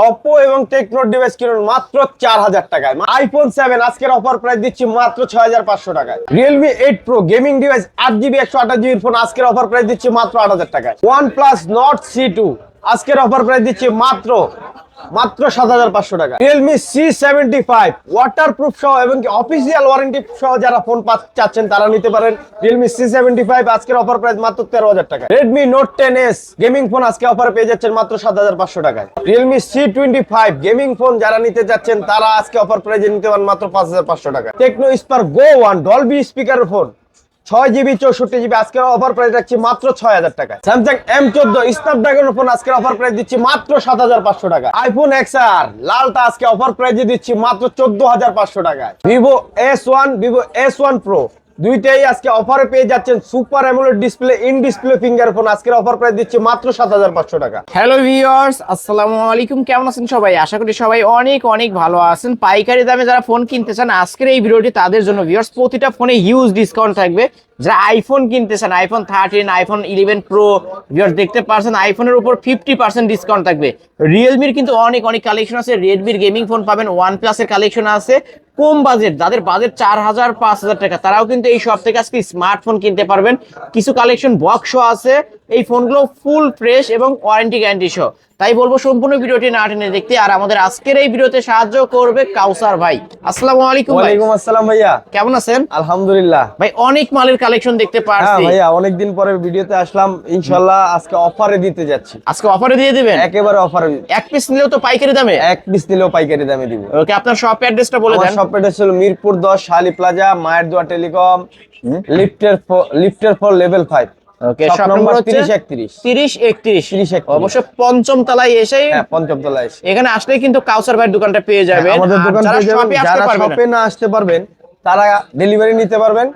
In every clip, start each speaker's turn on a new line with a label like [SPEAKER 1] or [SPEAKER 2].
[SPEAKER 1] Oppo এবং techno device কিনুন মাত্র 4000 টাকায়। আইফোন 7 আজকের অফার প্রাইস দিচ্ছি মাত্র 6500 টাকায়। Realme 8 Pro gaming device 8GB 128GB phone আজকের অফার প্রাইস দিচ্ছি মাত্র 8000 টাকায়। OnePlus Nord C2 আজকের অফার প্রাইস দিচ্ছি মাত্র 7500 টাকা। Realme C75 ওয়াটারপ্রুফ সহ এবং অফিসিয়াল ওয়ারেন্টি সহ যারা ফোন চাচ্ছেন তারা নিতে পারেন। Realme C75 আজকের অফার প্রাইস মাত্র 13000 টাকা। Redmi Note 10s gaming phone আজকে অফারে পেয়ে যাচ্ছেন মাত্র 7500 টাকায়। Realme C25 গেমিং ফোন যারা নিতে যাচ্ছেন তারা আজকে অফার প্রাইসে নিতে পারেন মাত্র 5500 টাকা। Tecno Spark Go 1 ডলবি স্পিকারের ফোন 6GB 64GB আজকের অফার প্রাইস রাখছি মাত্র 6000 টাকায়। Samsung M14 স্ন্যাপড্রাগন ফোন আজকের অফার প্রাইস দিচ্ছি মাত্র 7500 টাকা। iPhone XR লালটা আজকে অফার প্রাইসে দিচ্ছি মাত্র 14500 টাকায়। Vivo S1 Pro দুইটাই আজকে অফারে পেয়ে যাচ্ছেন super AMOLED display in display finger phone আজকের অফার প্রাইস দিচ্ছি মাত্র 7500 টাকা।
[SPEAKER 2] হ্যালো ভিউয়ার্স, আসসালামু আলাইকুম। কেমন আছেন সবাই? আশা করি সবাই অনেক অনেক ভালো আছেন। পাইকারি দামে যারা ফোন কিনতে চান আজকের এই ভিডিওটি তাদের জন্য। ভিউয়ার্স, প্রতিটা ফোনে হিউজ ডিসকাউন্ট থাকবে। যারা আইফোন কিনতে চান, আইফোন 13, আইফোন 11 প্রো, ভিউয়ার্স দেখতে পারছেন আইফোনের উপর 50% ডিসকাউন্ট থাকবে। রিয়েলমির কিন্তু অনেক অনেক কালেকশন আছে। রেডমির গেমিং ফোন পাবেন, ওয়ানপ্লাসের কালেকশন আছে। কম বাজেট, যাদের বাজেট 4000 5000 টাকা তারাও কিন্তু এই শপ থেকে আজকে স্মার্টফোন কিনতে পারবেন। কিছু কালেকশন বক্সও আছে। এই ফোনগুলো ফুল ফ্রেশ এবং ওয়ারেন্টি গ্যারান্টি সহ। তাই বলবো সম্পূর্ণ ভিডিওটি না টেনে দেখতে। আর আমাদের আজকের এই ভিডিওতে সাহায্য করবে কাউসার ভাই। আসসালামু আলাইকুম ভাই।
[SPEAKER 1] ওয়ালাইকুম আসসালাম ভাইয়া,
[SPEAKER 2] কেমন আছেন?
[SPEAKER 1] আলহামদুলিল্লাহ
[SPEAKER 2] ভাই, অনেক মালের কালেকশন দেখতে পারছি।
[SPEAKER 1] হ্যাঁ ভাইয়া, অনেকদিন পরে ভিডিওতে আসলাম। ইনশাআল্লাহ আজকে অফারে দিতে যাচ্ছি।
[SPEAKER 2] আজকে অফারে দিয়ে দিবেন?
[SPEAKER 1] একেবারে অফারে।
[SPEAKER 2] এক পিস নিলেও তো পাইকারি দামে?
[SPEAKER 1] এক পিস নিলেও পাইকারি দামে দিব।
[SPEAKER 2] ওকে, আপনার শপ অ্যাড্রেসটা বলে দেন।
[SPEAKER 1] শপ অ্যাড্রেস হলো মিরপুর 10 শালি প্লাজা, মায়ের দোয়া টেলিকম, লিফটের for level 5।
[SPEAKER 2] Okay, shop number হচ্ছে 3031 অবশ্য পঞ্চম তলায় এসে,
[SPEAKER 1] হ্যাঁ পঞ্চম তলায় এসে
[SPEAKER 2] এখানে আসলে কিন্তু কাউসার ভাইয়ের দোকানটা পেয়ে যাবেন।
[SPEAKER 1] আমাদের দোকান পেয়ে যাবেন। যারা শপে না আসতে পারবেন তারা ডেলিভারি নিতে পারবেন।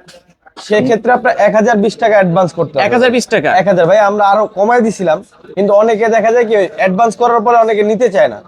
[SPEAKER 1] সেক্ষেত্রে আপনার 1020 টাকা অ্যাডভান্স করতে হবে।
[SPEAKER 2] 1020 টাকা?
[SPEAKER 1] 1000 ভাই, আমরা আরো কমাই দিছিলাম, কিন্তু অনেকে দেখা যায় কি অ্যাডভান্স করার পরে অনেকে নিতে চায় না।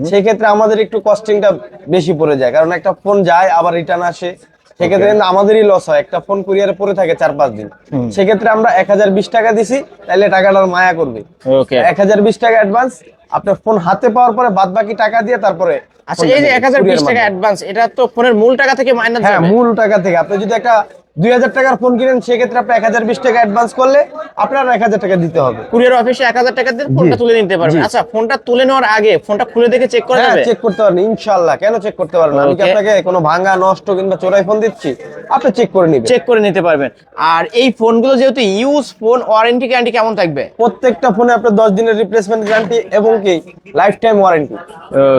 [SPEAKER 1] সেই ক্ষেত্রে আমাদের একটু কস্টিংটা বেশি পড়ে যায়, কারণ একটা ফোন যায় আবার রিটার্ন আসে। সেক্ষেত্রে আমাদেরই লস হয়। একটা ফোন কুরিয়ারে পড়ে থাকে 4-5 দিন। সেক্ষেত্রে আমরা 1020 টাকা দিছি, তাহলে টাকাটার মায়া করবে।
[SPEAKER 2] ওকে,
[SPEAKER 1] 1020 টাকা অ্যাডভান্স, আপনার ফোন হাতে পাওয়ার পরে বাদ বাকি টাকা দিয়ে তারপরে।
[SPEAKER 2] আচ্ছা, এই যে 1020 টাকা অ্যাডভান্স, এটা তো ফোনের মূল টাকা থেকে মাইনাস
[SPEAKER 1] হ্যাঁ,
[SPEAKER 2] যাবে?
[SPEAKER 1] মূল টাকা থেকে। আপনি যদি একটা 2000 টাকার ফোন কিনেন সেক্ষেত্রে আপনি 1020 টাকা অ্যাডভান্স করলে আপনার 1000 টাকা দিতে হবে।
[SPEAKER 2] কুরিয়ার অফিসে 1000 টাকা দিয়ে ফোনটা তুলে নিতে পারবেন। আচ্ছা, ফোনটা তুলে নেওয়ার আগে ফোনটা খুলে দেখে চেক করা যাবে?
[SPEAKER 1] চেক করতে পারবেন ইনশাআল্লাহ। কেন চেক করতে পারবেন না? আমি কি আপনাকে কোনো ভাঙা নষ্ট কিংবা চোরাই ফোন দিচ্ছি? আপনি চেক করে নিবেন।
[SPEAKER 2] চেক করে নিতে পারবেন। আর এই ফোনগুলো যেহেতু ইউজ ফোন, ওয়ারেন্টি গ্যারান্টি কেমন থাকবে?
[SPEAKER 1] প্রত্যেকটা ফোনে আপনার 10 দিনের রিপ্লেসমেন্ট গ্যারান্টি এবং কি লাইফ টাইম ওয়ারেন্টি।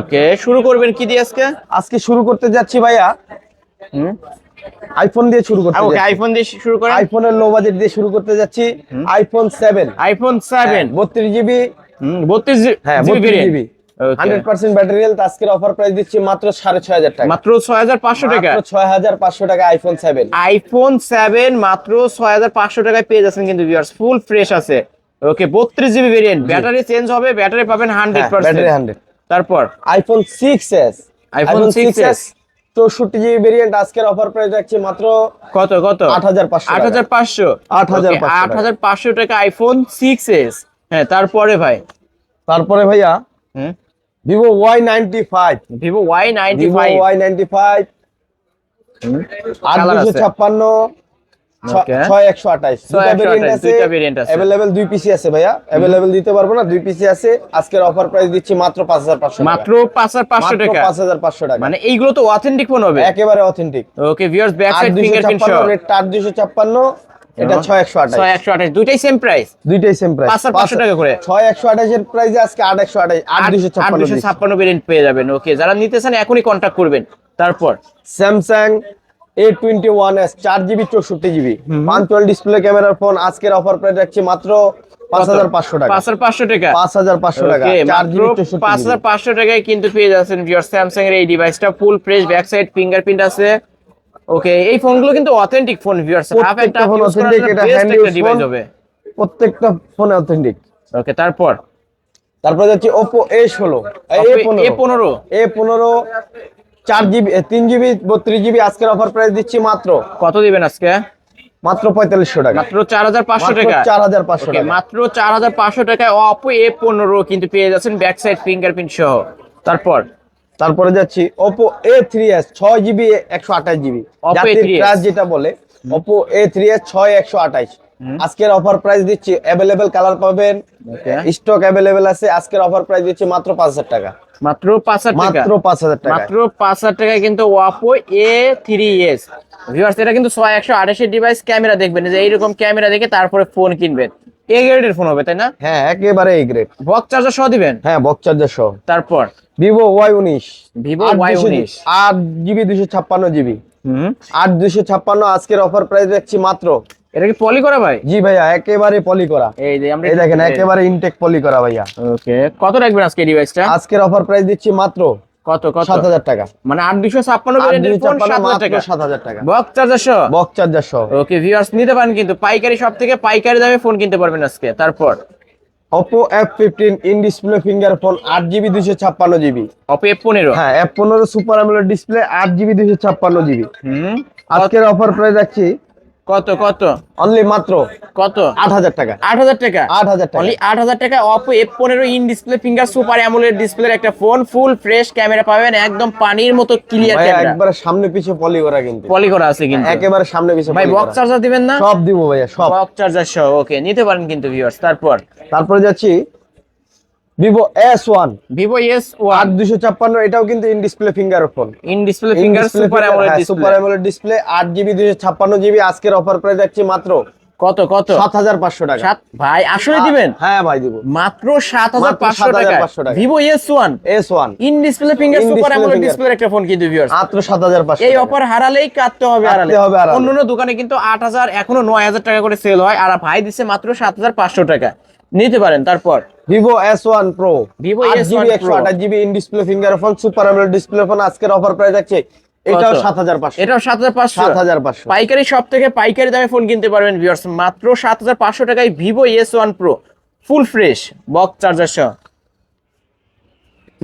[SPEAKER 2] ওকে, শুরু করবেন কি দিয়ে আজকে?
[SPEAKER 1] আজকে শুরু করতে যাচ্ছি ভাইয়া আইফোন দিয়ে শুরু করতে
[SPEAKER 2] ওকে,
[SPEAKER 1] যাচ্ছি।
[SPEAKER 2] আইফোন দিয়ে শুরু করেন।
[SPEAKER 1] আইফোনের লো বাজেট দিয়ে শুরু করতে যাচ্ছি। আইফোন 7 32GB,
[SPEAKER 2] 32
[SPEAKER 1] হ্যাঁ 32GB 100% ব্যাটারি হেলথ। আজকের অফার প্রাইস দিচ্ছি মাত্র 6500 টাকা।
[SPEAKER 2] মাত্র 6500 টাকা?
[SPEAKER 1] মাত্র 6500 টাকা আইফোন 7।
[SPEAKER 2] আইফোন 7 মাত্র 6500 টাকায় পেয়ে যাচ্ছেন কিন্তু ভিউয়ার্স, ফুল ফ্রেশ আছে। ওকে, 32GB ভেরিয়েন্ট, ব্যাটারি চেঞ্জ হবে, ব্যাটারি পাবেন 100%।
[SPEAKER 1] ব্যাটারি 100।
[SPEAKER 2] তারপর
[SPEAKER 1] iPhone 6s,
[SPEAKER 2] iPhone 6s
[SPEAKER 1] 64GB variant আজকের অফার প্রাইস রাখছি মাত্র
[SPEAKER 2] কত
[SPEAKER 1] 8500
[SPEAKER 2] 8500 টাকা আইফোন 6s। হ্যাঁ, তারপরে ভাই?
[SPEAKER 1] তারপরে ভাইয়া Vivo Y95,
[SPEAKER 2] Vivo Y95
[SPEAKER 1] Y95 8256 6128 দুইটা ভেরিয়েন্ট আছে। अवेलेबल দুই পিসি আছে ভাইয়া। अवेलेबल দিতে পারবো না, দুই পিসি আছে। আজকের অফার প্রাইস দিচ্ছি মাত্র 5500 টাকা।
[SPEAKER 2] মাত্র 5500 টাকা?
[SPEAKER 1] 5500 টাকা।
[SPEAKER 2] মানে এইগুলো তো অথেন্টিক ফোন হবে?
[SPEAKER 1] একেবারে authentic.
[SPEAKER 2] Okay viewers, back side fingerprint সহ।
[SPEAKER 1] এটা 8256, এটা 6128।
[SPEAKER 2] 6128 দুইটাই সেম প্রাইস?
[SPEAKER 1] দুইটাই সেম প্রাইস,
[SPEAKER 2] 5500 টাকা করে।
[SPEAKER 1] 6128 এর প্রাইসে আজকে 8128
[SPEAKER 2] 8256 ভেরিয়েন্ট পেয়ে যাবেন। ওকে, যারা নিতে চান এখনই কন্টাক্ট করবেন। তারপর
[SPEAKER 1] Samsung A21s 4GB 64GB 112 display ক্যামেরার ফোন আজকের অফার প্রাইস রাখছি মাত্র 5500 টাকা।
[SPEAKER 2] 5500 টাকা?
[SPEAKER 1] 5500 টাকা।
[SPEAKER 2] ওকে, মাত্র 5500 টাকায় কিন্তু পেয়ে যাচ্ছেন ভিউয়ার্স স্যামসাং এর এই ডিভাইসটা। Full fresh, back side fingerprint আছে। ওকে, এই ফোনগুলো কিন্তু অথেন্টিক ফোন ভিউয়ার্স। হাফ একটা ফোন অথেন্টিক, এটা হ্যান্ড ইউজ ডিভাইস হবে।
[SPEAKER 1] প্রত্যেকটা ফোন অথেন্টিক।
[SPEAKER 2] ওকে, তারপর
[SPEAKER 1] যাচ্ছে Oppo A16 A15 4GB 3GB 32GB আজকের অফার প্রাইস দিচ্ছি মাত্র
[SPEAKER 2] কত দিবেন আজকে?
[SPEAKER 1] মাত্র 4500 টাকা।
[SPEAKER 2] মাত্র 4500 টাকা?
[SPEAKER 1] 4500 টাকা।
[SPEAKER 2] মাত্র 4500 টাকায় Oppo A15 কিন্তু পেয়ে যাচ্ছেন ব্যাক সাইড ফিঙ্গারপ্রিন্ট সহ। তারপর
[SPEAKER 1] তারপরে যাচ্ছি Oppo A3s 6GB 128GB
[SPEAKER 2] Oppo
[SPEAKER 1] জাতির
[SPEAKER 2] A3s
[SPEAKER 1] ক্রাশ যেটা বলে Oppo A3s 6128 আজকের অফার প্রাইস দিচ্ছি, अवेलेबल কালার পাবেন,
[SPEAKER 2] ওকে
[SPEAKER 1] স্টক अवेलेबल আছে। আজকের অফার প্রাইস দিচ্ছি মাত্র 5000 টাকা,
[SPEAKER 2] মাত্র 5000 টাকা,
[SPEAKER 1] মাত্র 5000 টাকা।
[SPEAKER 2] মাত্র 5000 টাকায় কিন্তু Oppo A3s ভিউয়ার্স, এটা কিন্তু 6128 এর ডিভাইস। ক্যামেরা দেখবেন যে এইরকম ক্যামেরা দেখে তারপরে ফোন কিনবেন। এ গ্রেডের ফোন হবে তাই না?
[SPEAKER 1] হ্যাঁ একেবারে এই গ্রেড,
[SPEAKER 2] বক্স চার্জার সহ দিবেন।
[SPEAKER 1] হ্যাঁ বক্স চার্জার সহ।
[SPEAKER 2] তারপর
[SPEAKER 1] Vivo Y19
[SPEAKER 2] Vivo Y19
[SPEAKER 1] 8GB 256GB
[SPEAKER 2] হুম
[SPEAKER 1] 8256 আজকের অফার প্রাইস রাখছি মাত্র।
[SPEAKER 2] এটা কি পলি করা ভাই?
[SPEAKER 1] জি ভাইয়া একেবারে পলি করা,
[SPEAKER 2] এই যে আমরা
[SPEAKER 1] এই দেখেন একেবারে ইনটেক পলি করা ভাইয়া।
[SPEAKER 2] ওকে, কত রাখবেন আজকে ডিভাইসটা?
[SPEAKER 1] আজকের অফার প্রাইস দিচ্ছি মাত্র
[SPEAKER 2] কত কত
[SPEAKER 1] 7000 টাকা,
[SPEAKER 2] মানে 8256 ভেরিয়েন্টের ফোন 7000 টাকা,
[SPEAKER 1] 7000 টাকা
[SPEAKER 2] বক্স চার্জার সহ।
[SPEAKER 1] বক্স চার্জার সহ।
[SPEAKER 2] ওকে ভিউয়ার্স, নিতে পারেন কিন্তু পাইকারি সব থেকে পাইকারি দামে ফোন কিনতে পারবেন আজকে। তারপর
[SPEAKER 1] Oppo F15 in display finger phone 8GB 256GB।
[SPEAKER 2] Oppo F15
[SPEAKER 1] হ্যাঁ F15 super AMOLED display 8GB 256GB
[SPEAKER 2] হুম
[SPEAKER 1] আজকের অফার প্রাইস রাখছি
[SPEAKER 2] কত কত
[SPEAKER 1] অনলি মাত্র
[SPEAKER 2] কত
[SPEAKER 1] 8000 টাকা,
[SPEAKER 2] 8000 টাকা,
[SPEAKER 1] 8000 টাকা।
[SPEAKER 2] অনলি 8000 টাকা Oppo F15 in display finger super AMOLED ডিসপ্লের একটা ফোন, ফুল ফ্রেশ ক্যামেরা পাবেন, একদম পানির মতো ক্লিয়ার
[SPEAKER 1] ভাই
[SPEAKER 2] ক্যামেরা,
[SPEAKER 1] একবারে সামনে পিছে পলি করা, কিন্তু
[SPEAKER 2] পলি করা আছে কিন্তু
[SPEAKER 1] একেবারে সামনে পিছে
[SPEAKER 2] ভাই।
[SPEAKER 1] poly
[SPEAKER 2] বক্স
[SPEAKER 1] করা।
[SPEAKER 2] চার্জার দিবেন না?
[SPEAKER 1] সব দিব ভাইয়া সব।
[SPEAKER 2] বক্স চার্জার সহ ওকে, নিতে পারেন কিন্তু ভিউয়ার্স।
[SPEAKER 1] তারপরে যাচ্ছি Vivo S1
[SPEAKER 2] Vivo S1
[SPEAKER 1] 8256, এটাও কিন্তু in display finger phone,
[SPEAKER 2] in display finger super AMOLED
[SPEAKER 1] super
[SPEAKER 2] display.
[SPEAKER 1] AMOLED display 8GB 256GB আজকের অফার প্রাইস রাখছি মাত্র
[SPEAKER 2] কত কত
[SPEAKER 1] 7500 টাকা।
[SPEAKER 2] ভাই আসলে দিবেন?
[SPEAKER 1] হ্যাঁ ভাই দিব
[SPEAKER 2] মাত্র 7500 টাকা।
[SPEAKER 1] 7500 টাকা।
[SPEAKER 2] Vivo S1 in display finger
[SPEAKER 1] In
[SPEAKER 2] super
[SPEAKER 1] display
[SPEAKER 2] AMOLED
[SPEAKER 1] finger।
[SPEAKER 2] ডিসপ্লের একটা ফোন কিন্তু ভিউয়ার্স।
[SPEAKER 1] মাত্র 7500
[SPEAKER 2] এই
[SPEAKER 1] টাকা।
[SPEAKER 2] অফার হারালেই কাটতে হবে,
[SPEAKER 1] কাটতে হবে হারালে।
[SPEAKER 2] অন্যান্য দোকানে কিন্তু 8000 এখনো 9000 টাকা করে সেল হয়, আর ভাই দিচ্ছে মাত্র 7500 টাকা, নিতে পারেন। তারপর
[SPEAKER 1] Vivo S1 Pro
[SPEAKER 2] Vivo
[SPEAKER 1] 8GB
[SPEAKER 2] S1 Pro
[SPEAKER 1] 128GB in display finger phone super AMOLED display phone আজকের অফার প্রাইস রাখছে এটাও 7500,
[SPEAKER 2] এটাও 7500,
[SPEAKER 1] 7500।
[SPEAKER 2] পাইকারি সব থেকে পাইকারি দামে ফোন কিনতে পারবেন ভিউয়ার্স মাত্র 7500 টাকায় Vivo S1 Pro full fresh box charger সহ।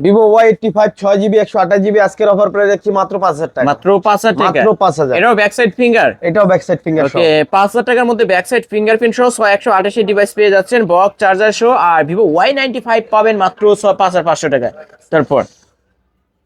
[SPEAKER 1] Vivo Y85 6GB 128GB আজকের অফার প্রাইস রাখছি মাত্র 5000 টাকা,
[SPEAKER 2] মাত্র 5000 টাকা,
[SPEAKER 1] মাত্র 5000।
[SPEAKER 2] এটাও ব্যাক সাইড ফিঙ্গার।
[SPEAKER 1] এটাও ব্যাক সাইড ফিঙ্গার সহ।
[SPEAKER 2] ওকে, 5000 টাকার মধ্যে ব্যাক সাইড ফিঙ্গারপ্রিন্ট সহ 6128 এর ডিভাইস পেয়ে যাচ্ছেন, বক্স চার্জার সহ। আর Vivo Y95 পাবেন মাত্র 5500 টাকা। তারপর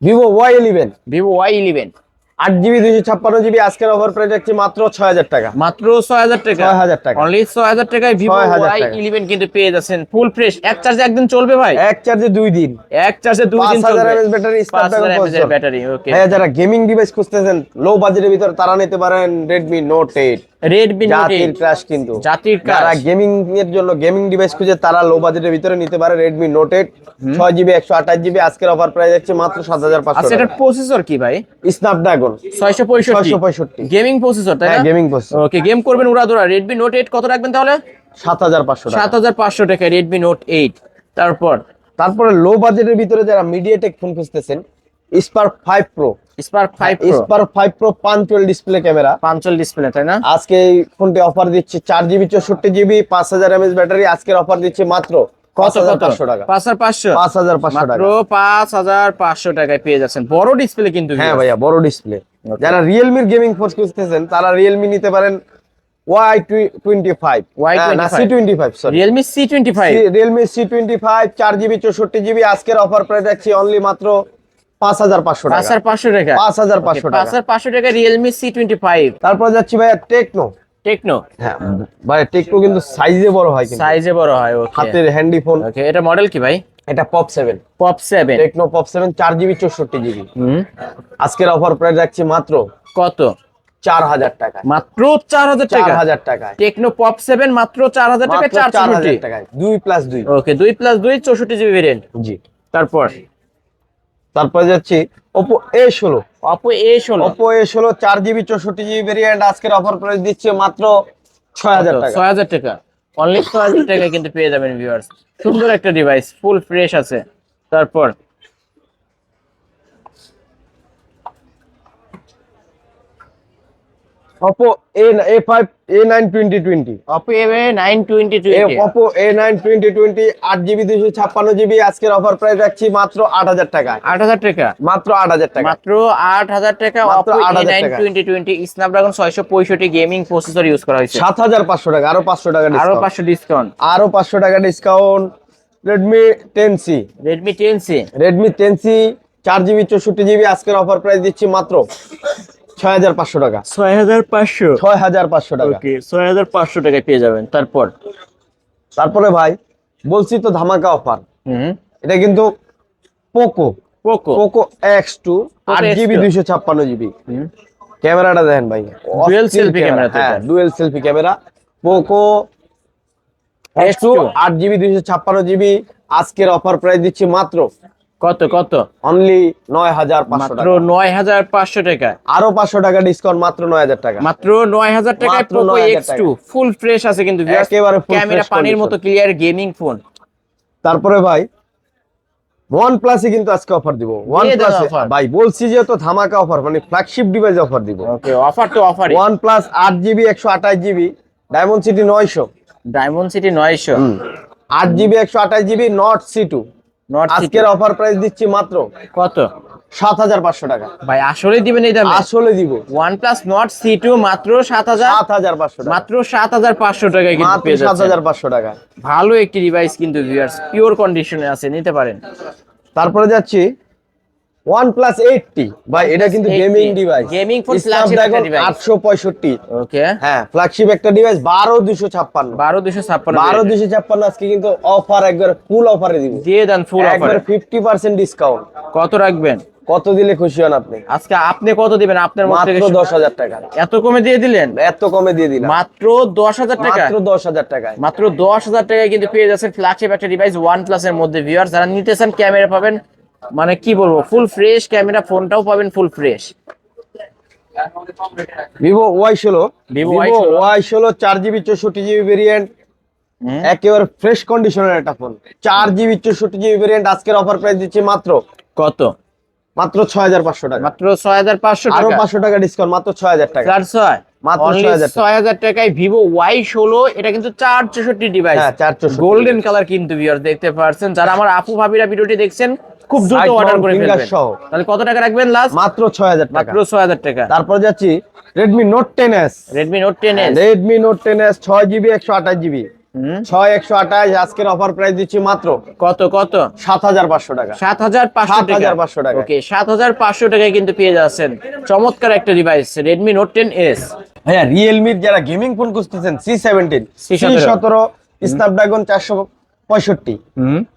[SPEAKER 1] Vivo Y11
[SPEAKER 2] Vivo Y11
[SPEAKER 1] 8GB 256GB আজকের অফার প্রাইস রাখছি মাত্র 6000 টাকা,
[SPEAKER 2] মাত্র 6000 টাকা,
[SPEAKER 1] 6000 টাকা।
[SPEAKER 2] অনলি 6000 টাকায় Vivo
[SPEAKER 1] 6000 টাকা।
[SPEAKER 2] Y11 কিন্তু পেয়ে যাচ্ছেন ফুল ফ্রেশ। এক চার্জে একদিন চলবে ভাই?
[SPEAKER 1] এক চার্জে 2 দিন,
[SPEAKER 2] এক চার্জে 2 দিন
[SPEAKER 1] 5000
[SPEAKER 2] চলবে।
[SPEAKER 1] mAh battery,
[SPEAKER 2] 5000
[SPEAKER 1] Snapdragon
[SPEAKER 2] mAh
[SPEAKER 1] processor.
[SPEAKER 2] Battery. Okay,
[SPEAKER 1] হ্যাঁ যারা গেমিং ডিভাইস খুঁজতেছেন লো বাজেটের ভিতর তারা নিতে পারেন Redmi Note 8
[SPEAKER 2] Redmi Note
[SPEAKER 1] জাতির
[SPEAKER 2] 8
[SPEAKER 1] ক্রাশ, কিন্তু
[SPEAKER 2] জাতির ক্রাশ।
[SPEAKER 1] যারা গেমিং এর জন্য গেমিং ডিভাইস খুঁজে তারা লো বাজেটের ভিতরে নিতে পারে Redmi Note 8 6GB 128GB আজকের অফার প্রাইস হচ্ছে মাত্র 7500
[SPEAKER 2] আচ্ছা,
[SPEAKER 1] টাকা।
[SPEAKER 2] এটার প্রসেসর কি ভাই?
[SPEAKER 1] স্ন্যাপড্রাগন
[SPEAKER 2] 665
[SPEAKER 1] 665,
[SPEAKER 2] গেমিং প্রসেসর তাই
[SPEAKER 1] হ্যাঁ
[SPEAKER 2] না?
[SPEAKER 1] গেমিং প্রসেসর,
[SPEAKER 2] ওকে, গেম করবেন উড়াধুরা। Redmi Note 8 কত রাখবেন তাহলে?
[SPEAKER 1] 7500 টাকা।
[SPEAKER 2] 7500 টাকা Redmi Note 8।
[SPEAKER 1] তারপরে লো বাজেটের ভিতরে যারা মিডিয়াটেক ফোন খুঁজতেছেন Spark 5 Pro,
[SPEAKER 2] Spark 5 Pro
[SPEAKER 1] Spark 5 Pro 512 display camera
[SPEAKER 2] পাঞ্চল display তাই না?
[SPEAKER 1] আজকে এই ফোনটি অফার দিচ্ছি 4GB 64GB 5000 mAh ব্যাটারি আজকের অফার দিচ্ছি মাত্র
[SPEAKER 2] কত
[SPEAKER 1] 5500 টাকা,
[SPEAKER 2] 5500
[SPEAKER 1] 5500
[SPEAKER 2] মাত্র
[SPEAKER 1] টাকা।
[SPEAKER 2] 5500 টাকায় পেয়ে যাচ্ছেন বড় ডিসপ্লে কিন্তু
[SPEAKER 1] হ্যাঁ
[SPEAKER 2] viewers।
[SPEAKER 1] ভাইয়া বড় ডিসপ্লে। যারা রিয়েলমির গেমিং ফোন খুঁজতেছেন তারা রিয়েলমি নিতে পারেন Y25 না C25 sorry
[SPEAKER 2] Realme C25
[SPEAKER 1] Realme C25 4GB 64GB আজকের অফার প্রাইস রাখছি অনলি মাত্র 5500 টাকা,
[SPEAKER 2] 5500 টাকা
[SPEAKER 1] 5500 টাকা।
[SPEAKER 2] 5500 টাকা Realme C25।
[SPEAKER 1] তারপর যাচ্ছি ভাইয়া টেকনো।
[SPEAKER 2] টেকনো
[SPEAKER 1] হ্যাঁ ভাই টেকনো কিন্তু সাইজে বড় হয়, কিন্তু
[SPEAKER 2] সাইজে বড় হয়। ওকে
[SPEAKER 1] হাতের হ্যান্ডি ফোন।
[SPEAKER 2] ওকে, এটা মডেল কি ভাই?
[SPEAKER 1] এটা pop 7,
[SPEAKER 2] pop 7
[SPEAKER 1] techno pop 7 4GB 64GB আজকের অফার প্রাইস রাখছি মাত্র
[SPEAKER 2] কত?
[SPEAKER 1] 4000 টাকা,
[SPEAKER 2] মাত্র 4000 টাকা।
[SPEAKER 1] 4000 টাকায়
[SPEAKER 2] টেকনো পপ 7 মাত্র 4000 টাকা,
[SPEAKER 1] মাত্র
[SPEAKER 2] 464
[SPEAKER 1] 4000 টাকায় 2+2।
[SPEAKER 2] ওকে, 2+2 64GB ভেরিয়েন্ট।
[SPEAKER 1] জি
[SPEAKER 2] তারপর
[SPEAKER 1] যাচ্ছি Oppo A16
[SPEAKER 2] Oppo A16
[SPEAKER 1] Oppo A16 4GB 64GB variant আজকের অফার প্রাইস দিচ্ছে মাত্র 6000 টাকা,
[SPEAKER 2] 6000 টাকা, অনলি 6000 টাকা কিন্তু পেয়ে যাবেন ভিউয়ার্স। সুন্দর একটা ডিভাইস, ফুল ফ্রেশ আছে। তারপর
[SPEAKER 1] Oppo A5 A9 2020
[SPEAKER 2] Oppo A9 2020
[SPEAKER 1] Oppo A9 2020 8GB 256GB আজকের অফার প্রাইস রাখছি মাত্র 8000 টাকায়,
[SPEAKER 2] 8000 টাকা,
[SPEAKER 1] মাত্র 8000 টাকা,
[SPEAKER 2] মাত্র 8000 টাকা।
[SPEAKER 1] মাত্র
[SPEAKER 2] Oppo
[SPEAKER 1] 8000
[SPEAKER 2] A9
[SPEAKER 1] টাকা।
[SPEAKER 2] 2020 স্ন্যাপড্রাগন 665 গেমিং প্রসেসর ইউজ করা হয়েছে।
[SPEAKER 1] 7500 টাকা, আরো 500 টাকা
[SPEAKER 2] আরো
[SPEAKER 1] ডিসকাউন্ট,
[SPEAKER 2] 500 ডিসকাউন্ট।
[SPEAKER 1] আরো 500 টাকা discount. Redmi 10C।
[SPEAKER 2] Redmi 10C।
[SPEAKER 1] Redmi 10C 4GB 64GB আজকের অফার প্রাইস দিচ্ছি মাত্র 6500 টাকা।
[SPEAKER 2] 6500।
[SPEAKER 1] 6500 টাকা।
[SPEAKER 2] ওকে 6500 টাকায় পেয়ে যাবেন।
[SPEAKER 1] তারপরে ভাই বলছি তো ধামাকা অফার, এটা কিন্তু Poco Poco X2 8GB 256GB। ক্যামেরাটা দেখেন ভাই,
[SPEAKER 2] ডুয়াল সেলফি ক্যামেরা।
[SPEAKER 1] হ্যাঁ dual selfie camera. Poco X2 8GB 256GB আজকের অফার প্রাইস দিচ্ছি মাত্র
[SPEAKER 2] কত
[SPEAKER 1] অনলি 9500
[SPEAKER 2] মাত্র
[SPEAKER 1] টাকা।
[SPEAKER 2] 9500 টাকা।
[SPEAKER 1] আরো 500 টাকা ডিসকাউন্ট, মাত্র 9000 টাকা।
[SPEAKER 2] মাত্র 9000 টাকায়
[SPEAKER 1] মাত্র
[SPEAKER 2] পোকো
[SPEAKER 1] 9000
[SPEAKER 2] X2 ফুল ফ্রেশ আছে কিন্তু
[SPEAKER 1] একেবারে full
[SPEAKER 2] ক্যামেরা
[SPEAKER 1] fresh
[SPEAKER 2] পানির
[SPEAKER 1] condition।
[SPEAKER 2] মতো ক্লিয়ার গেমিং ফোন।
[SPEAKER 1] তারপরে ভাই OnePlus এ কিন্তু আজকে অফার দিব। OnePlus
[SPEAKER 2] offer।
[SPEAKER 1] ভাই বলছি যে তো ধামাকা অফার, মানে ফ্ল্যাগশিপ ডিভাইস অফার দিব।
[SPEAKER 2] ওকে অফার তো অফারই।
[SPEAKER 1] OnePlus 8GB 128GB diamond city 900।
[SPEAKER 2] Diamond city 900।
[SPEAKER 1] 8GB 128GB not C2 আজকের অফার প্রাইস দিচ্ছি মাত্র
[SPEAKER 2] কত?
[SPEAKER 1] 7500 টাকা।
[SPEAKER 2] ভাই আসলে দিবেন এই দামে?
[SPEAKER 1] আসলে দিব।
[SPEAKER 2] OnePlus Nord C2 মাত্র
[SPEAKER 1] 7500 টাকা।
[SPEAKER 2] মাত্র 7500 টাকায় কিন্তু
[SPEAKER 1] মাত্র
[SPEAKER 2] পেয়ে যাচ্ছেন।
[SPEAKER 1] 7500 টাকা।
[SPEAKER 2] ভালো একটি ডিভাইস কিন্তু ভিউয়ার্স, পিওর কন্ডিশনে আছে, নিতে পারেন।
[SPEAKER 1] তারপরে যাচ্ছি OnePlus 8T ভাই, এটা কিন্তু
[SPEAKER 2] 8T
[SPEAKER 1] gaming device,
[SPEAKER 2] gaming phone, flagship একটা ডিভাইস।
[SPEAKER 1] 865।
[SPEAKER 2] ওকে
[SPEAKER 1] হ্যাঁ ফ্ল্যাগশিপ একটা ডিভাইস 12256।
[SPEAKER 2] 12256
[SPEAKER 1] 12256 আজকে কিন্তু অফার একবার ফুল অফারে দিব।
[SPEAKER 2] দিয়ে দেন ফুল
[SPEAKER 1] একবার
[SPEAKER 2] অফারে।
[SPEAKER 1] 50% ডিসকাউন্ট।
[SPEAKER 2] কত রাখবেন?
[SPEAKER 1] কত দিলে খুশি হন আপনি?
[SPEAKER 2] আজকে আপনি কত দিবেন আপনার মত থেকে?
[SPEAKER 1] মাত্র 10000 টাকা।
[SPEAKER 2] এত কমে দিয়ে দিলেন?
[SPEAKER 1] এত কমে দিয়ে দিলাম।
[SPEAKER 2] মাত্র 10000 টাকা।
[SPEAKER 1] মাত্র 10000 টাকায়।
[SPEAKER 2] মাত্র 10000 টাকায় কিন্তু পেয়ে যাচ্ছেন ফ্ল্যাগশিপ একটা ডিভাইস OnePlus এর মধ্যে। ভিউয়ার্স যারা নিতে চান ক্যামেরা পাবেন, মানে কি বলবো, ফুল ফ্রেশ ক্যামেরা, ফোনটাও পাবেন full fresh.
[SPEAKER 1] Vivo Y16।
[SPEAKER 2] Vivo
[SPEAKER 1] Y16 4GB 64GB variant, একেবারে ফ্রেশ কন্ডিশনের একটা ফোন। 4GB 64GB ভেরিয়েন্ট আজকের অফার প্রাইস দিচ্ছি মাত্র
[SPEAKER 2] কত?
[SPEAKER 1] মাত্র 6500 টাকা।
[SPEAKER 2] মাত্র 6500
[SPEAKER 1] আরো
[SPEAKER 2] টাকা।
[SPEAKER 1] 500 টাকা ডিসকাউন্ট, মাত্র 6000 টাকা।
[SPEAKER 2] 400
[SPEAKER 1] মাত্র
[SPEAKER 2] Only
[SPEAKER 1] 6000 টাকা।
[SPEAKER 2] 6000 টাকায় Vivo Y16। এটা কিন্তু 464 ডিভাইস।
[SPEAKER 1] হ্যাঁ 464
[SPEAKER 2] গোল্ডেন কালার কিন্তু ভিউয়ার দেখতে পাচ্ছেন। যারা আমার আপু ভাবিরা ভিডিওটি দেখছেন খুব দ্রুত
[SPEAKER 1] Side
[SPEAKER 2] অর্ডার
[SPEAKER 1] mount
[SPEAKER 2] করে
[SPEAKER 1] finger
[SPEAKER 2] ফেলবেন।
[SPEAKER 1] সহ।
[SPEAKER 2] তাহলে কত টাকা রাখবেন লাস্ট?
[SPEAKER 1] মাত্র 6000 টাকা।
[SPEAKER 2] মাত্র 6000 টাকা।
[SPEAKER 1] তারপর যাচ্ছি Redmi Note 10s।
[SPEAKER 2] Redmi Note 10s।
[SPEAKER 1] Redmi Note 10s 6GB 128GB 6128 আজকের অফার প্রাইস দিচ্ছি মাত্র
[SPEAKER 2] কত
[SPEAKER 1] 7500 টাকা।
[SPEAKER 2] 7500 টাকা।
[SPEAKER 1] 7500 টাকা।
[SPEAKER 2] ওকে 7500 টাকায় কিন্তু পেয়ে যাচ্ছেন চমৎকার একটা ডিভাইস Redmi Note 10s।
[SPEAKER 1] ভাইয়া Realme এর যারা গেমিং ফোন খুঁজতেছেন C17 C17 Snapdragon 465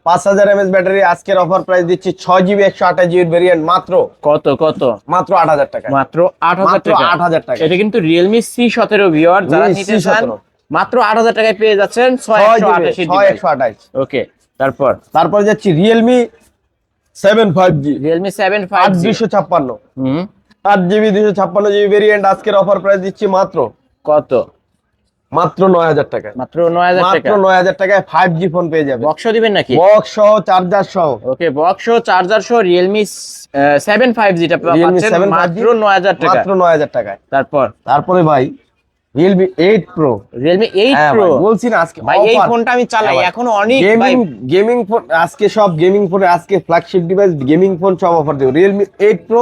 [SPEAKER 1] 5000 mAh battery আজকের অফার প্রাইস দিচ্ছি 6GB 128GB ভেরিয়েন্ট মাত্র
[SPEAKER 2] কত
[SPEAKER 1] মাত্র 8000 টাকা।
[SPEAKER 2] মাত্র 8000
[SPEAKER 1] মাত্র
[SPEAKER 2] টাকা।
[SPEAKER 1] 8000 টাকা।
[SPEAKER 2] এটা কিন্তু Realme C17 ভিউয়ার, যারা
[SPEAKER 1] Realme
[SPEAKER 2] নিতে চান
[SPEAKER 1] C17
[SPEAKER 2] মাত্র 8000 টাকায় পেয়ে যাচ্ছেন
[SPEAKER 1] 6128।
[SPEAKER 2] ওকে
[SPEAKER 1] তারপর যাচ্ছি Realme 7 5G
[SPEAKER 2] Realme 7 5G
[SPEAKER 1] 8256 8GB 256GB variant আজকের অফার প্রাইস দিচ্ছি মাত্র
[SPEAKER 2] কত?
[SPEAKER 1] মাত্র 9000 টাকা।
[SPEAKER 2] মাত্র 9000 টাকা।
[SPEAKER 1] মাত্র 9000 টাকায় 5G ফোন পেয়ে যাবেন।
[SPEAKER 2] বক্স দিবেন নাকি?
[SPEAKER 1] বক্স সহ চার্জার সহ।
[SPEAKER 2] ওকে বক্স সহ চার্জার সহ Realme 7 5G টা পাচ্ছেন মাত্র 9000 টাকা।
[SPEAKER 1] মাত্র 9000 টাকায়। তারপরে ভাই Realme 8 Pro।
[SPEAKER 2] Realme 8
[SPEAKER 1] হ্যাঁ
[SPEAKER 2] Pro
[SPEAKER 1] ভাই, বলছি না আজকে
[SPEAKER 2] ভাই এই
[SPEAKER 1] offer।
[SPEAKER 2] ফোনটা আমি চালাই
[SPEAKER 1] হ্যাঁ ভাই,
[SPEAKER 2] এখনো অনেক ভাই।
[SPEAKER 1] গেমিং ফোন আজকে সব গেমিং ফোনে আজকে ফ্ল্যাগশিপ ডিভাইস গেমিং ফোন সব অফার দেব। Realme 8 Pro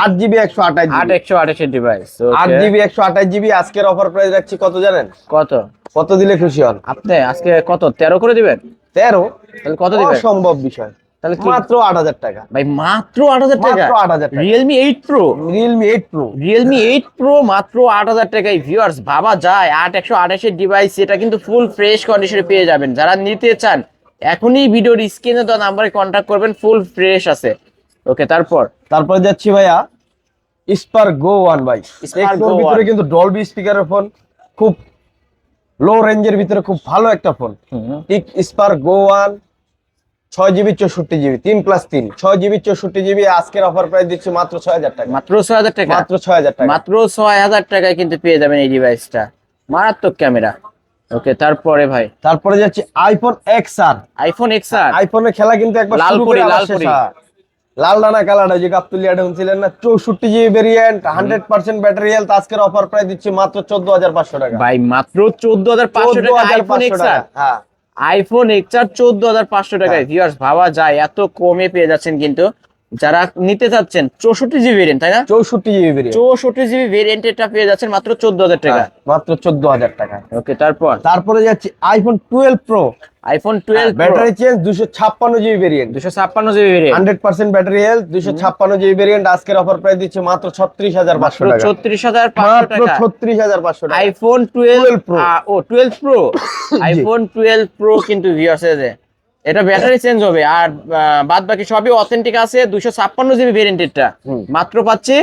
[SPEAKER 1] 8GB 128GB
[SPEAKER 2] 8128 এর ডিভাইস।
[SPEAKER 1] 8GB 128GB আজকের অফার প্রাইস রাখছি কত জানেন? কত দিলে খুশি হন
[SPEAKER 2] আপনি? আজকে কত 13 করে দিবেন?
[SPEAKER 1] 13?
[SPEAKER 2] তাহলে কত দিবেন?
[SPEAKER 1] অসম্ভব বিষয়।
[SPEAKER 2] তাহলে
[SPEAKER 1] মাত্র 8000 টাকা।
[SPEAKER 2] ভাই মাত্র 8000 টাকা।
[SPEAKER 1] মাত্র 8000 টাকা।
[SPEAKER 2] Realme 8 Pro
[SPEAKER 1] Realme 8 Pro
[SPEAKER 2] Realme 8 Pro মাত্র 8000 টাকায় ভিউয়ার্স, ভাবা যায় 8128 এর ডিভাইস। এটা কিন্তু ফুল ফ্রেশ কন্ডিশনে পেয়ে যাবেন। যারা নিতে চান এখনই ভিডিওর স্ক্রিনে দেওয়া নম্বরে কন্টাক্ট করবেন, ফুল ফ্রেশ আছে। ওকে তারপর
[SPEAKER 1] যাচ্ছি ভাইয়া Spark Go 1 ভাই।
[SPEAKER 2] Spark
[SPEAKER 1] এর
[SPEAKER 2] Go
[SPEAKER 1] ভিতরে
[SPEAKER 2] 1
[SPEAKER 1] কিন্তু ডলবি স্পিকারের ফোন, খুব লো রেঞ্জের ভিতরে খুব ভালো একটা ফোন। ঠিক Spark Go 1 6GB 64GB 3+3 6GB 64GB আজকের অফার প্রাইস দিচ্ছি মাত্র 6000 টাকা।
[SPEAKER 2] মাত্র 6000 টাকা।
[SPEAKER 1] মাত্র 6000 টাকা।
[SPEAKER 2] মাত্র 6000 টাকায় কিন্তু পেয়ে যাবেন এই ডিভাইসটা। মারাত্মক ক্যামেরা। ওকে তারপরে
[SPEAKER 1] যাচ্ছি iPhone XR।
[SPEAKER 2] iPhone XR
[SPEAKER 1] আইফোনের খেলা কিন্তু একবার শুরু করে আবার শেষ হয়। লাল ডানা কালাডা যে গাবতুলিয়াটা শুনছিলেন না, 64GB ভেরিয়েন্ট 100% ব্যাটারি হেলথ আজকের অফার প্রাইস দিচ্ছি মাত্র 14500 টাকা।
[SPEAKER 2] ভাই মাত্র 14500 টাকা iPhone XR।
[SPEAKER 1] হ্যাঁ
[SPEAKER 2] iPhone XR 14500 টাকায় ভিউয়ার্স, ভাবা যায় এত কমে পেয়ে যাচ্ছেন কিন্তু যারা নিতে চাচ্ছেন 64 জিবি ভেরিয়েন্ট, তাই না?
[SPEAKER 1] 64 জিবি ভেরিয়েন্ট,
[SPEAKER 2] 64 জিবি ভেরিয়েন্ট এটা পেয়ে যাচ্ছেন মাত্র 14,000 টাকা।
[SPEAKER 1] মাত্র 14,000 টাকা।
[SPEAKER 2] ওকে,
[SPEAKER 1] তারপরে যাচ্ছে iPhone 12 pro,
[SPEAKER 2] iPhone 12
[SPEAKER 1] battery change, 256 GB variant,
[SPEAKER 2] 256 GB variant,
[SPEAKER 1] 100% battery health, 256 GB variant. আজকের অফার প্রাইস দিচ্ছে মাত্র 36,500 টাকা,
[SPEAKER 2] 36,500
[SPEAKER 1] মাত্র
[SPEAKER 2] টাকা।
[SPEAKER 1] 36,500 টাকা।
[SPEAKER 2] IPhone 12
[SPEAKER 1] Pro।
[SPEAKER 2] ও 12 প্রো, আইফোন 12 প্রো কিন্তু ভিউয়ার্স এটা ব্যাটারি চেঞ্জ হবে আর বাদ বাকি সবই অথেন্টিক আছে। 256 জিবি ভেরিয়েন্টটা মাত্র পাচ্ছি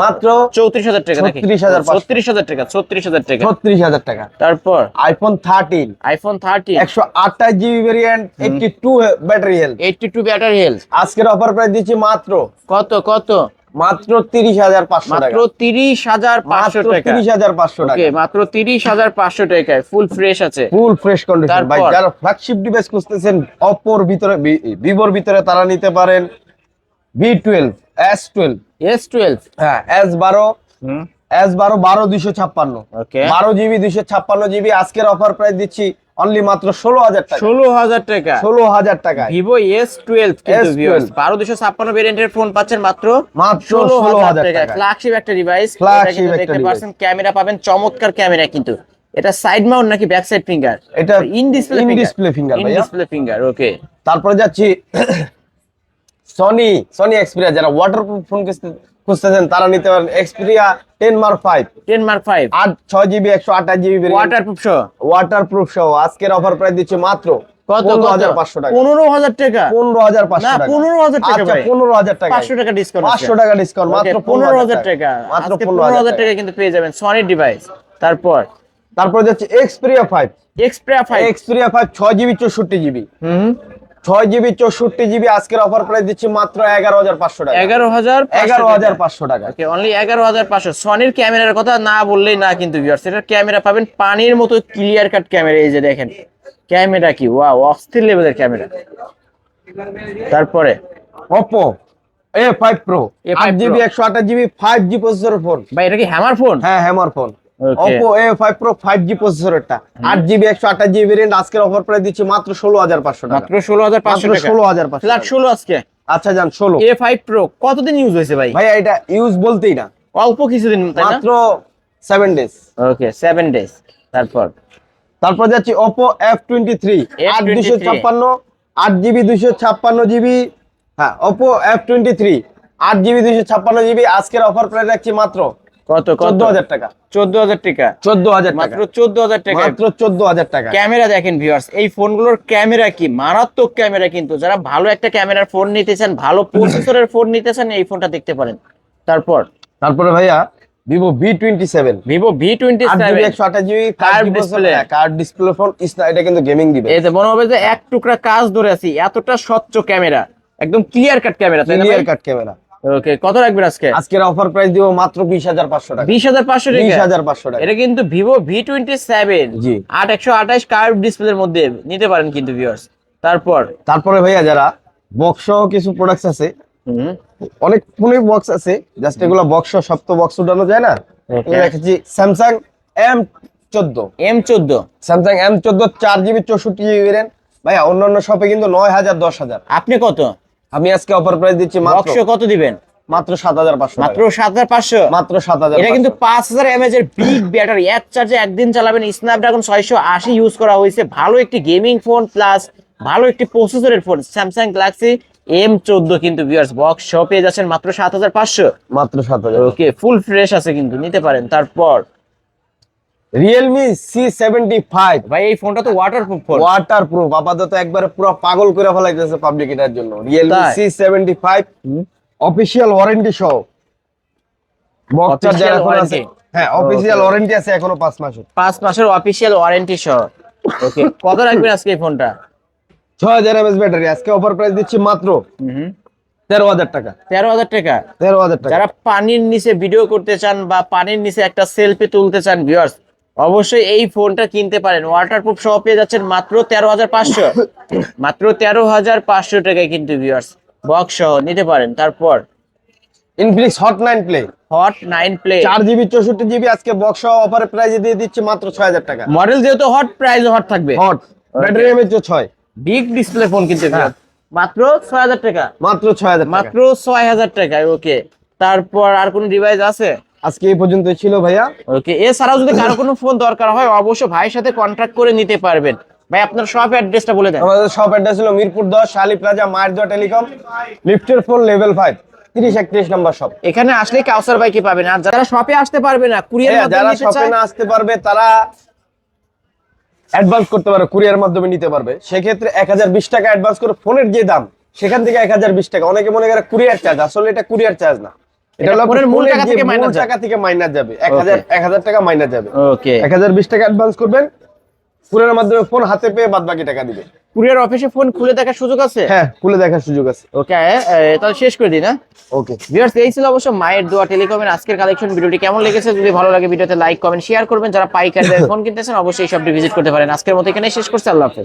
[SPEAKER 1] মাত্র
[SPEAKER 2] 34,000 টাকা নাকি?
[SPEAKER 1] 36,500
[SPEAKER 2] 36,000 টাকা।
[SPEAKER 1] 36,000 টাকা।
[SPEAKER 2] তারপর
[SPEAKER 1] iPhone 13,
[SPEAKER 2] iPhone 13
[SPEAKER 1] 128 GB variant, 82 battery health.
[SPEAKER 2] 82 battery health.
[SPEAKER 1] আজকের অফার প্রাইস দিচ্ছি মাত্র
[SPEAKER 2] কত?
[SPEAKER 1] মাত্র 30,500 টাকা,
[SPEAKER 2] মাত্র 30,500 টাকা।
[SPEAKER 1] 30,500 টাকা,
[SPEAKER 2] ওকে, মাত্র 30,500 টাকায় ফুল ফ্রেশ আছে।
[SPEAKER 1] Full fresh condition. ভাই
[SPEAKER 2] তারপর?
[SPEAKER 1] যারা ফ্ল্যাগশিপ ডিভাইস খুঁজতেছেন অপোর ভিতরে, ভিভোর ভিতরে, তারা নিতে পারেন V12, S12,
[SPEAKER 2] S12,
[SPEAKER 1] হ্যাঁ S12, S12 12,256,
[SPEAKER 2] ওকে
[SPEAKER 1] 12 জিবি 256 জিবি। আজকের অফার প্রাইস দিচ্ছি অনলি মাত্র 16,000 টাকা,
[SPEAKER 2] 16,000 টাকা।
[SPEAKER 1] 16,000 টাকায়।
[SPEAKER 2] ভিভো S12 কিন্তু
[SPEAKER 1] S12
[SPEAKER 2] ভিউয়ার্স 12,256 ভেরিয়েন্টের ফোন পাচ্ছেন মাত্র
[SPEAKER 1] মাত্র
[SPEAKER 2] 16,000 টাকা।
[SPEAKER 1] টাকা।
[SPEAKER 2] ফ্ল্যাগশিপ একটা ডিভাইস, এটা
[SPEAKER 1] Flagship
[SPEAKER 2] কিন্তু
[SPEAKER 1] একটা
[SPEAKER 2] দেখতে
[SPEAKER 1] device।
[SPEAKER 2] পাচ্ছেন ক্যামেরা পাবেন, চমৎকার ক্যামেরা কিন্তু। এটা সাইড মাউন্ট নাকি ব্যাক সাইড ফিঙ্গার?
[SPEAKER 1] এটা
[SPEAKER 2] ইন ডিসপ্লে
[SPEAKER 1] ফিঙ্গার
[SPEAKER 2] ইন
[SPEAKER 1] ভাইয়া।
[SPEAKER 2] Display finger. ওকে,
[SPEAKER 1] তারপরে যাচ্ছি সনি এক্সপিরিয়া। যারা ওয়াটারপ্রুফ ফোন খুঁজতেছেন তারা নিতে পারেন Xperia 10 Mark 5,
[SPEAKER 2] 10 Mark 5
[SPEAKER 1] 6 GB 128 GB
[SPEAKER 2] waterproof সহ।
[SPEAKER 1] ওয়াটারপ্রুফ সহ। আজকের অফার প্রাইস দিচ্ছে মাত্র
[SPEAKER 2] কত?
[SPEAKER 1] 15,500 টাকা,
[SPEAKER 2] 15,000 টাকা।
[SPEAKER 1] 15,500
[SPEAKER 2] না,
[SPEAKER 1] টাকা,
[SPEAKER 2] 15,000 টাকা
[SPEAKER 1] আচ্ছা
[SPEAKER 2] ভাই।
[SPEAKER 1] 15,000 টাকা,
[SPEAKER 2] 500 টাকা ডিসকাউন্ট,
[SPEAKER 1] 500 টাকা ডিসকাউন্ট, মাত্র
[SPEAKER 2] 15,000 টাকা।
[SPEAKER 1] মাত্র
[SPEAKER 2] আজকে
[SPEAKER 1] 15,000
[SPEAKER 2] 15,000 টাকা কিন্তু পেয়ে যাবেন সনি ডিভাইস।
[SPEAKER 1] তারপর যাচ্ছে Xperia 5,
[SPEAKER 2] Xperia 5
[SPEAKER 1] Xperia 5 6 GB 64 GB, 6 GB 64 GB. আজকের অফার প্রাইস দিচ্ছি মাত্র 11,500 টাকা, 11,500 টাকা।
[SPEAKER 2] ওকে, অনলি 11,500। সনির ক্যামেরার কথা না বললেই না কিন্তু ভিউয়ার্স, এটা ক্যামেরা পাবেন পানির মতো ক্লিয়ার কাট ক্যামেরা। এই যে দেখেন ক্যামেরা কি ওয়াও, অস্থির লেভেলের ক্যামেরা। তারপরে
[SPEAKER 1] Oppo A5 Pro,
[SPEAKER 2] A5
[SPEAKER 1] 8 GB
[SPEAKER 2] Pro।
[SPEAKER 1] 128 GB 5G প্রসেসরের ফোন।
[SPEAKER 2] ভাই এটা কি হ্যামার ফোন?
[SPEAKER 1] হ্যাঁ hammer phone.
[SPEAKER 2] Okay।
[SPEAKER 1] Oppo A5 Pro 5G প্রসেসরেরটা, 8 GB 128 GB variant. আজকের অফার প্রাইস দিচ্ছি মাত্র 16,500 টাকা,
[SPEAKER 2] মাত্র 16,500 টাকা।
[SPEAKER 1] 16,500
[SPEAKER 2] ফ্ল্যাট 16 আজকে।
[SPEAKER 1] আচ্ছা যান 16।
[SPEAKER 2] A5 Pro কতদিন ইউজ হয়েছে ভাই?
[SPEAKER 1] ভাইয়া এটা ইউজ বলতেই না,
[SPEAKER 2] অল্প কিছুদিন, তাই না?
[SPEAKER 1] মাত্র 7 ডেজ।
[SPEAKER 2] ওকে, 7 ডেজ।
[SPEAKER 1] তারপর যাচ্ছি Oppo F23, 8 8 জিবি 256 জিবি, হ্যাঁ Oppo F23 8 জিবি 256 জিবি। আজকের অফার প্রাইস রাখছি মাত্র
[SPEAKER 2] কত?
[SPEAKER 1] 14,000 টাকা,
[SPEAKER 2] 14,000 টাকা।
[SPEAKER 1] 14,000 টাকা,
[SPEAKER 2] মাত্র 14,000 টাকা।
[SPEAKER 1] মাত্র 14,000 টাকা।
[SPEAKER 2] ক্যামেরা দেখেন ভিউয়ার্স, এই ফোনগুলোর ক্যামেরা কি মারাত্মক ক্যামেরা কিন্তু। যারা ভালো একটা ক্যামেরার ফোন নিতে চান, ভালো প্রসেসরের ফোন নিতে চান, এই ফোনটা দেখতে পারেন।
[SPEAKER 1] তারপরে ভাইয়া Vivo V27,
[SPEAKER 2] Vivo V27
[SPEAKER 1] 8 GB 128 GB
[SPEAKER 2] Curved display।
[SPEAKER 1] Curve display phone. এটা কিন্তু গেমিং ডিভাইস,
[SPEAKER 2] এতে মনে হবে যে এক টুকরা কাজ ধরে আছি, এতটা স্বচ্ছ ক্যামেরা, একদম ক্লিয়ার কাট ক্যামেরা, তাই না ভাই?
[SPEAKER 1] Clear cut camera.
[SPEAKER 2] ওকে, কত রাখবেন আজকে?
[SPEAKER 1] আজকের অফার প্রাইস দিব মাত্র 20,500 টাকা,
[SPEAKER 2] 20,500 টাকা।
[SPEAKER 1] 20,500 টাকা।
[SPEAKER 2] এটা কিন্তু ভিভো V27
[SPEAKER 1] জি।
[SPEAKER 2] 8/128 কার্ভ ডিসপ্লের মধ্যে নিতে পারেন কিন্তু ভিউয়ার্স।
[SPEAKER 1] তারপরে ভাইয়া যারা বক্স সহ কিছু প্রোডাক্টস আছে, অনেক ফোনে বক্স আছে, জাস্ট এগুলো বক্স সব তো বক্স উঠানো যায় না।
[SPEAKER 2] Okay।
[SPEAKER 1] দেখেছি Samsung M14, Samsung M14 4 GB 64 GB variant. ভাইয়া অন্যান্য শপে কিন্তু 9,000 10,000,
[SPEAKER 2] আপনি কত?
[SPEAKER 1] আমি আজকে অফার প্রাইস দিচ্ছি মাত্র
[SPEAKER 2] বক্স কত দিবেন?
[SPEAKER 1] মাত্র 7,500,
[SPEAKER 2] মাত্র 7,500।
[SPEAKER 1] মাত্র 7,000।
[SPEAKER 2] এটা কিন্তু 5000 mAh এর বিগ ব্যাটারি, এক চার্জে একদিন চালাবেন। স্ন্যাপড্রাগন 680 ইউজ করা হয়েছে। ভালো একটি গেমিং ফোন প্লাস ভালো একটি প্রসেসরের ফোন স্যামসাং গ্যালাক্সি M14 কিন্তু ভিউয়ার্স বক্স সহ পেয়ে যাচ্ছেন মাত্র 7,500।
[SPEAKER 1] মাত্র 7,000।
[SPEAKER 2] ওকে, ফুল ফ্রেশ আছে কিন্তু, নিতে পারেন। তারপর
[SPEAKER 1] Realme C75,
[SPEAKER 2] ভাই এই ফোনটা তো ওয়াটারপ্রুফ ফোন।
[SPEAKER 1] ওয়াটারপ্রুফ, আপাতত একবারে পুরো পাগল করে ফেলাইতেছে পাবলিক এটার জন্য। Realme
[SPEAKER 2] তাই?
[SPEAKER 1] C75 অফিশিয়াল ওয়ারেন্টি সহ বক্স চার্জার
[SPEAKER 2] Official
[SPEAKER 1] এখন আছে।
[SPEAKER 2] warranty?
[SPEAKER 1] হ্যাঁ অফিশিয়াল
[SPEAKER 2] Okay।
[SPEAKER 1] ওয়ারেন্টি আছে এখনো 5 মাসের।
[SPEAKER 2] 5 মাসের অফিশিয়াল ওয়ারেন্টি সহ। ওকে, কত রাখবেন আজকে এই ফোনটা?
[SPEAKER 1] 6,000 mAh ব্যাটারি। আজকে অফার প্রাইস দিচ্ছি মাত্র 13,000 টাকা,
[SPEAKER 2] 13,000 টাকা।
[SPEAKER 1] 13,000 টাকা।
[SPEAKER 2] যারা পানির নিচে ভিডিও করতে চান বা পানির নিচে একটা সেলফি তুলতে চান ভিউয়ার্স, অবশ্যই এই ফোনটা কিনতে পারেন। ওয়াটারপ্রুফ সহ পেয়ে যাচ্ছেন মাত্র 13,500, মাত্র 13,500 টাকায় কিন্তু ভিউয়ার্স বক্স সহ নিতে পারেন। তারপর
[SPEAKER 1] Infinix hot 9 play,
[SPEAKER 2] hot 9 play
[SPEAKER 1] 4 GB 64 GB. আজকে বক্স সহ অফারে প্রাইস দিয়ে দিচ্ছি মাত্র 6,000 টাকা।
[SPEAKER 2] মডেল যেহেতু হট, প্রাইস হট থাকবে।
[SPEAKER 1] Hot battery MH 6,
[SPEAKER 2] big display phone কিন্তু
[SPEAKER 1] হ্যাঁ
[SPEAKER 2] মাত্র 6000 টাকা,
[SPEAKER 1] মাত্র 6000 টাকা।
[SPEAKER 2] মাত্র 6000 টাকায়। ওকে, তারপর আর কোন ডিভাইস আছে?
[SPEAKER 1] আজকে এই পর্যন্ত ছিল ভাইয়া।
[SPEAKER 2] ওকে, এছাড়াও যদি কারো কোনো ফোন দরকার হয় অবশ্যই ভাইয়ের সাথে কন্ট্যাক্ট করে নিতে পারবেন। ভাই আপনার শপ অ্যাড্রেসটা বলে দেন।
[SPEAKER 1] আমাদের শপ অ্যাড্রেস হলো মিরপুর 10 শালি প্লাজা মায়ের দোয়া টেলিকম, লিফটের 4 লেভেল 5 3031 নম্বর শপ।
[SPEAKER 2] এখানে আসলে কাউসার ভাইকে পাবেন। আর যারা শপে আসতে পারবে না, কুরিয়ার
[SPEAKER 1] হ্যাঁ,
[SPEAKER 2] মাধ্যমে
[SPEAKER 1] যারা
[SPEAKER 2] নিতে
[SPEAKER 1] শপে
[SPEAKER 2] চায়,
[SPEAKER 1] না আসতে পারবে তারা অ্যাডভান্স করতে পারে, কুরিয়ার মাধ্যমে নিতে পারবে। সেক্ষেত্রে 1020 টাকা অ্যাডভান্স করে ফোনের যে দাম সেখান থেকে 1020 টাকা। অনেকে মনে করে কুরিয়ার চার্জ, আসলে এটা কুরিয়ার চার্জ না, এটা হলো
[SPEAKER 2] ফোনের মূল টাকা থেকে
[SPEAKER 1] মূল
[SPEAKER 2] মাইনাস যায়।
[SPEAKER 1] টাকা থেকে মাইনাস যাবে। 1000 টাকা মাইনাস যাবে।
[SPEAKER 2] ওকে,
[SPEAKER 1] 1020 টাকা অ্যাডভান্স করবেন, কুরিয়ার মাধ্যমে ফোন হাতে পেয়ে বাদ বাকি টাকা দিবে।
[SPEAKER 2] কুরিয়ার অফিসে ফোন খুলে দেখার সুযোগ আছে?
[SPEAKER 1] হ্যাঁ, খুলে দেখার সুযোগ আছে।
[SPEAKER 2] ওকে, তাহলে শেষ করে দিই না?
[SPEAKER 1] ওকে
[SPEAKER 2] ভিউয়ার্স, এই ছিল অবশ্য মায়ের দোয়া টেলিকমের আজকের কালেকশন। ভিডিওটি কেমন লেগেছে যদি ভালো লাগে ভিডিওতে লাইক কমেন্ট শেয়ার করবেন। যারা পাইকারি ফোন কিনতেছেন অবশ্যই এই শপটি ভিজিট করতে পারেন। আজকের মতো এখানে শেষ করছি, আল্লাহ হাফেজ।